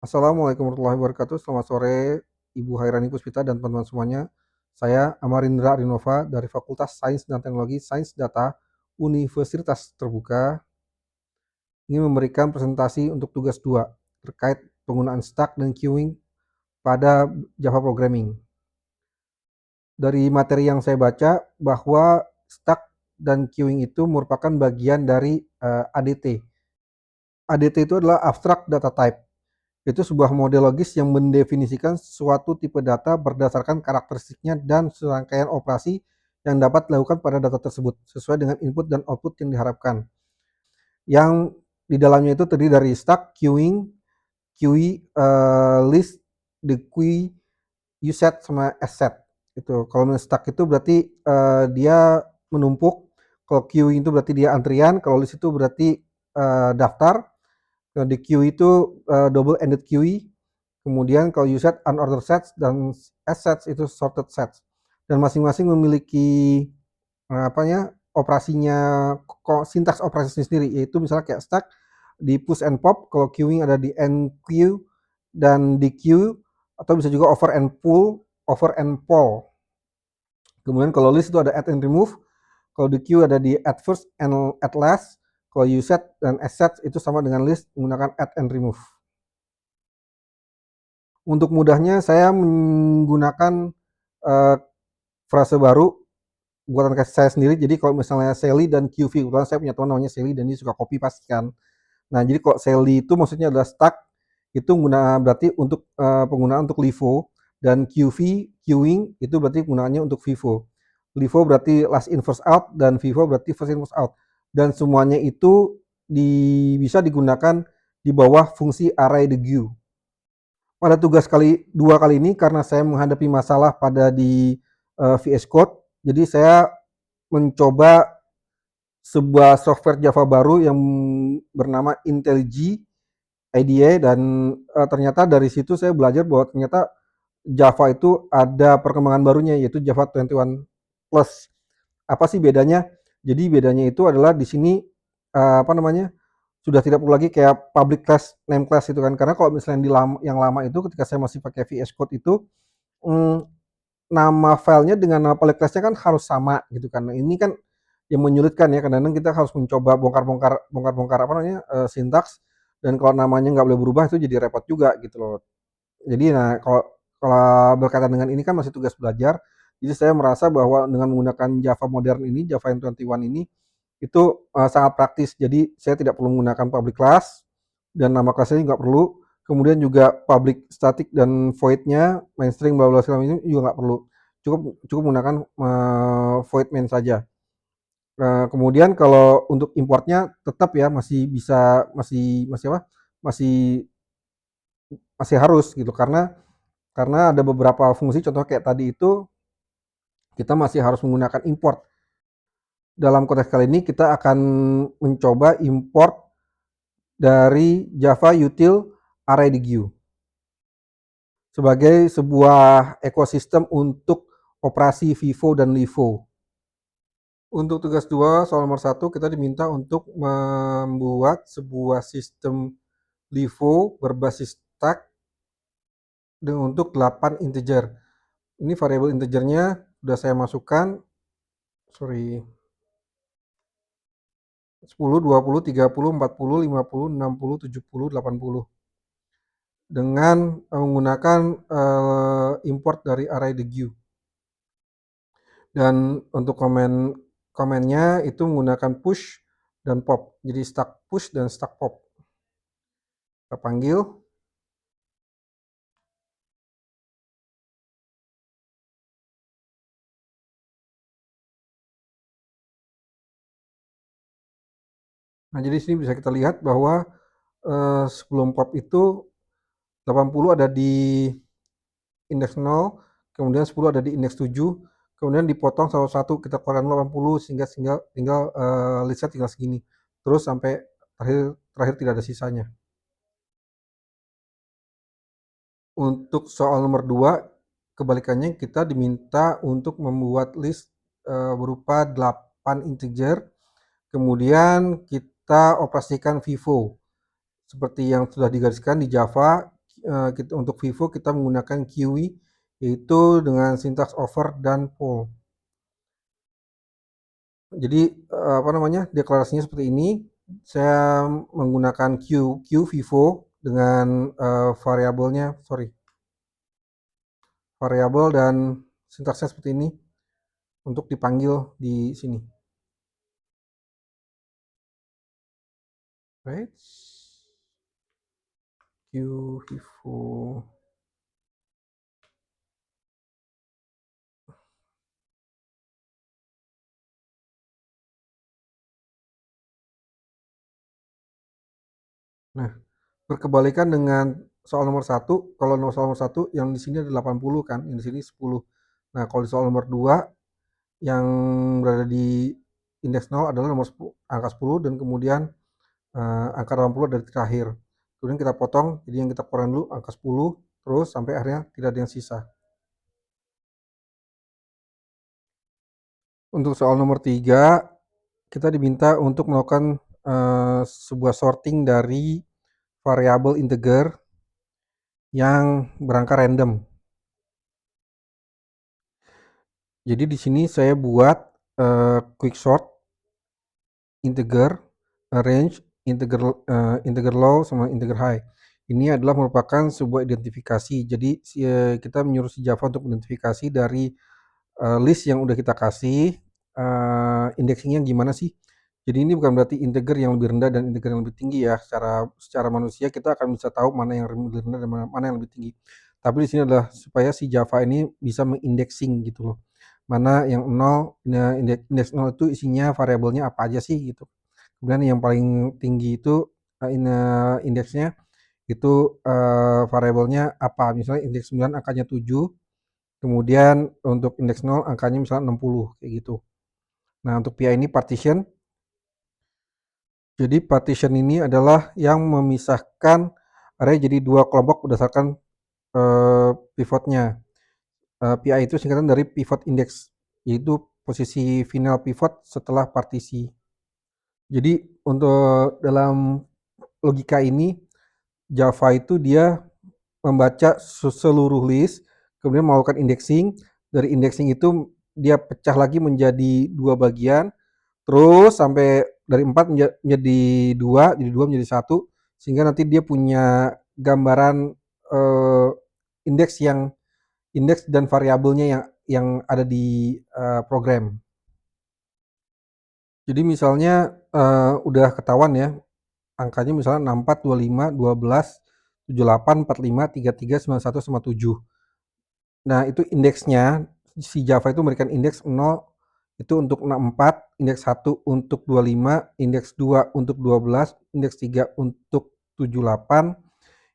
Assalamualaikum warahmatullahi wabarakatuh. Selamat sore Ibu Hairani Puspita dan teman-teman semuanya. Saya Amarindra Arinova dari Fakultas Sains dan Teknologi Sains Data Universitas Terbuka ingin memberikan presentasi untuk tugas 2 terkait penggunaan stack dan queuing pada Java Programming. Dari materi yang saya baca bahwa stack dan queuing itu merupakan bagian dari ADT. ADT itu adalah Abstract Data Type. Itu sebuah model logis yang mendefinisikan suatu tipe data berdasarkan karakteristiknya dan serangkaian operasi yang dapat dilakukan pada data tersebut sesuai dengan input dan output yang diharapkan. Yang di dalamnya itu terdiri dari stack, queuing, queue, list, the queue, uset, sama asset. Itu kalau stack itu berarti dia menumpuk, kalau queuing itu berarti dia antrian, kalau list itu berarti daftar. Di queue itu double ended queue, kemudian kalau uset unordered sets, dan assets itu sorted sets, dan masing-masing memiliki operasinya, sintaks operasi sendiri, yaitu misalnya kayak stack di push and pop, kalau queuing ada di end queue dan di queue, atau bisa juga over and pull, over and pull. Kemudian kalau list itu ada add and remove, kalau di queue ada di add first and add last, kalau uset dan assets itu sama dengan list menggunakan add and remove. Untuk mudahnya saya menggunakan frase baru buatan saya sendiri. Jadi kalau misalnya Sally dan QV, kebetulan saya punya teman namanya Sally dan dia suka copy paste kan. Nah, jadi kalau Sally itu maksudnya adalah stack, itu berarti untuk penggunaan untuk LIFO, dan QV, queuing, itu berarti penggunaannya untuk VIVO. LIFO berarti last in first out, dan VIVO berarti first in first out. Dan semuanya itu bisa digunakan di bawah fungsi array the queue. Pada tugas dua kali ini, karena saya menghadapi masalah pada di VS Code, jadi saya mencoba sebuah software Java baru yang bernama IntelliJ IDE, dan ternyata dari situ saya belajar bahwa ternyata Java itu ada perkembangan barunya, yaitu Java 21 Plus. Apa sih bedanya? Jadi bedanya itu adalah di sini sudah tidak perlu lagi kayak public class, name class itu kan. Karena kalau misalnya yang lama itu ketika saya masih pakai VS Code itu, mmm, nama filenya dengan nama public class-nya kan harus sama gitu kan. Nah, ini kan yang menyulitkan ya, kadang-kadang kita harus mencoba bongkar-bongkar sintaks, dan kalau namanya nggak boleh berubah itu jadi repot juga gitu loh. Jadi nah, kalau kalau berkaitan dengan ini kan masih tugas belajar, jadi saya merasa bahwa dengan menggunakan Java modern ini, Java yang 21 ini, itu sangat praktis. Jadi saya tidak perlu menggunakan public class, dan nama kelasnya nggak perlu. Kemudian juga public static dan void-nya, main string, bla bla segala ini juga nggak perlu. Cukup menggunakan void main saja. Kemudian kalau untuk importnya tetap ya masih bisa, masih masih harus gitu, karena ada beberapa fungsi, contoh kayak tadi itu kita masih harus menggunakan import. Dalam konteks kali ini kita akan mencoba import dari Java Util ArrayDQ sebagai sebuah ekosistem untuk operasi VIVO dan LIFO. Untuk tugas 2, soal nomor 1, kita diminta untuk membuat sebuah sistem LIFO berbasis stack untuk 8 integer. Ini variabel integernya sudah saya masukkan, 10, 20, 30, 40, 50, 60, 70, 80. Dengan menggunakan import dari ArrayDQ. Dan untuk komennya itu menggunakan push dan pop. Jadi stack push dan stack pop. Kita panggil. Nah, jadi sini bisa kita lihat bahwa sebelum pop itu 80 ada di indeks 0, kemudian 10 ada di indeks 7, kemudian dipotong satu-satu, kita keluarkan 80 sehingga tinggal listnya tinggal segini. Terus sampai terakhir tidak ada sisanya. Untuk soal nomor 2, kebalikannya kita diminta untuk membuat list berupa 8 integer, kemudian kita operasikan VIVO seperti yang sudah digariskan di Java. kita untuk Vivo kita menggunakan QE, yaitu dengan sintaks over dan poll. Jadi apa namanya, deklarasinya seperti ini. Saya menggunakan Q Vivo dengan variabel dan sintaksnya seperti ini untuk dipanggil di sini. Right? Q Vivo. Nah, berkebalikan dengan soal nomor 1, kalau soal nomor 1 yang di sini ada 80 kan, yang di sini 10. Nah, kalau di soal nomor 2 yang berada di indeks 0 adalah nomor 10, angka 10 dan kemudian angka 80 dari terakhir. Kemudian kita potong, jadi yang kita keluarkan dulu angka 10, terus sampai akhirnya tidak ada yang sisa. Untuk soal nomor 3, kita diminta untuk melakukan sebuah sorting dari variabel integer yang berangka random. Jadi di sini saya buat quick sort integer, range, integer low sama integer high. Ini adalah merupakan sebuah identifikasi. Jadi kita menyuruh si Java untuk identifikasi dari list yang udah kita kasih, indexingnya gimana sih. Jadi ini bukan berarti integer yang lebih rendah dan integer yang lebih tinggi ya. Secara manusia kita akan bisa tahu mana yang lebih rendah dan mana yang lebih tinggi. Tapi di sini adalah supaya si Java ini bisa mengindexing gitu loh. Mana yang 0, indeks 0 itu isinya variabelnya apa aja sih gitu. Kemudian yang paling tinggi itu indeksnya itu variabelnya apa. Misalnya indeks 9 angkanya 7, kemudian untuk indeks 0 angkanya misalnya 60 kayak gitu. Nah, untuk PI ini partition. Jadi partition ini adalah yang memisahkan array jadi dua kelompok berdasarkan pivotnya. PI itu singkatan dari pivot index, yaitu posisi final pivot setelah partisi. Jadi untuk dalam logika ini Java itu dia membaca seluruh list, kemudian melakukan indexing. Dari indexing itu dia pecah lagi menjadi dua bagian, terus sampai dari 4 menjadi 2, jadi 2 menjadi 1, sehingga nanti dia punya gambaran indeks dan variabelnya yang ada di program. Jadi misalnya udah ketahuan ya, angkanya misalnya 64, 25, 12, 78, 45, 33, 91 sama 7. Nah, itu indeksnya si Java itu memberikan indeks 0 itu untuk 64, indeks 1 untuk 25, indeks 2 untuk 12, indeks 3 untuk 78,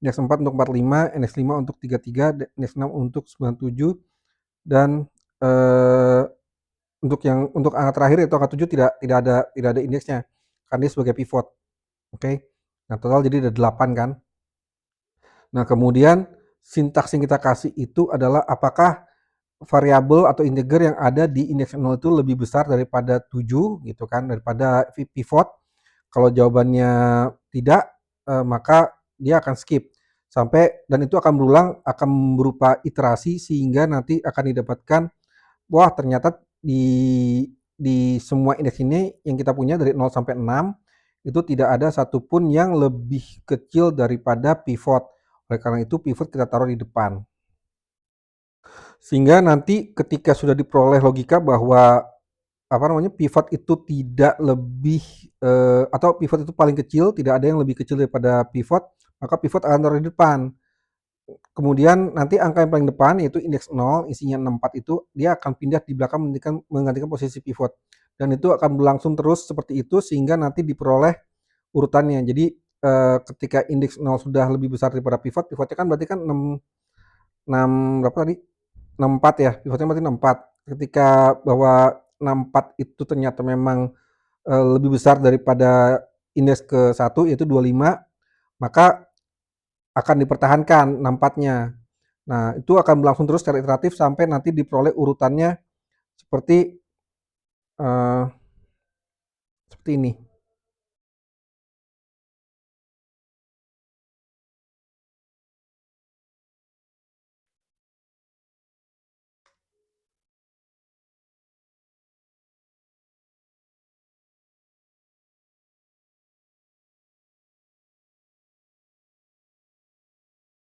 indeks 4 untuk 45, indeks 5 untuk 33, indeks 6 untuk 97 dan untuk angka terakhir yaitu angka 7 tidak ada indeksnya karena dia sebagai pivot. Oke. Nah, total jadi ada 8 kan. Nah, kemudian sintaks yang kita kasih itu adalah apakah variabel atau integer yang ada di indeks 0 itu lebih besar daripada 7 gitu kan, daripada pivot. Kalau jawabannya tidak, maka dia akan skip sampai, dan itu akan berulang, akan berupa iterasi sehingga nanti akan didapatkan, wah ternyata di semua indeks ini yang kita punya dari 0 sampai 6 itu tidak ada satupun yang lebih kecil daripada pivot. Oleh karena itu pivot kita taruh di depan. Sehingga nanti ketika sudah diperoleh logika bahwa pivot itu tidak lebih atau pivot itu paling kecil, tidak ada yang lebih kecil daripada pivot, maka pivot akan taruh di depan. Kemudian nanti angka yang paling depan yaitu indeks 0 isinya 64 itu dia akan pindah di belakang menggantikan posisi pivot. Dan itu akan berlangsung terus seperti itu sehingga nanti diperoleh urutannya. Jadi ketika indeks 0 sudah lebih besar daripada pivot, pivotnya kan berarti kan 6 berapa tadi? 64 ya, pivotnya berarti 64. Ketika bahwa 64 itu ternyata memang lebih besar daripada indeks ke 1 yaitu 25, maka akan dipertahankan 64-nya. Nah, itu akan berlangsung terus secara iteratif sampai nanti diperoleh urutannya seperti uh, seperti ini.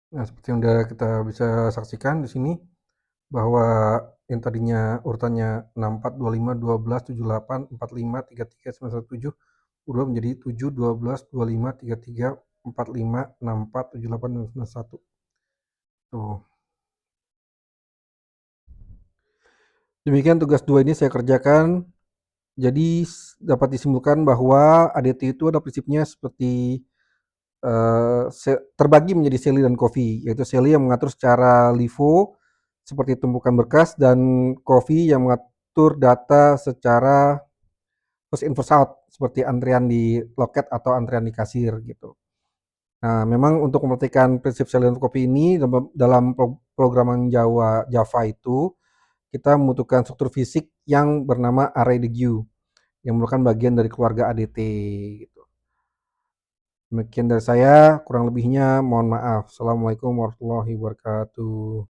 Nah, seperti yang udah kita bisa saksikan di sini, bahwa yang tadinya urutannya 64, 25, 12, 78, 45, 33, 9, 1, 7, berubah menjadi 7, 12, 25, 33, 45, 64, 78, dan 91. Tuh. Demikian tugas 2 ini saya kerjakan. Jadi dapat disimpulkan bahwa ADT itu ada prinsipnya seperti terbagi menjadi Sally dan Coffee, yaitu Sally yang mengatur secara LIFO seperti tumpukan berkas, dan Coffee yang mengatur data secara first in first out seperti antrian di loket atau antrian di kasir gitu. Nah, memang untuk mempraktikkan prinsip Sally dan Coffee ini dalam programan Java itu kita membutuhkan struktur fisik yang bernama array de Guy yang merupakan bagian dari keluarga ADT gitu. Demikian dari saya, kurang lebihnya mohon maaf. Assalamualaikum warahmatullahi wabarakatuh.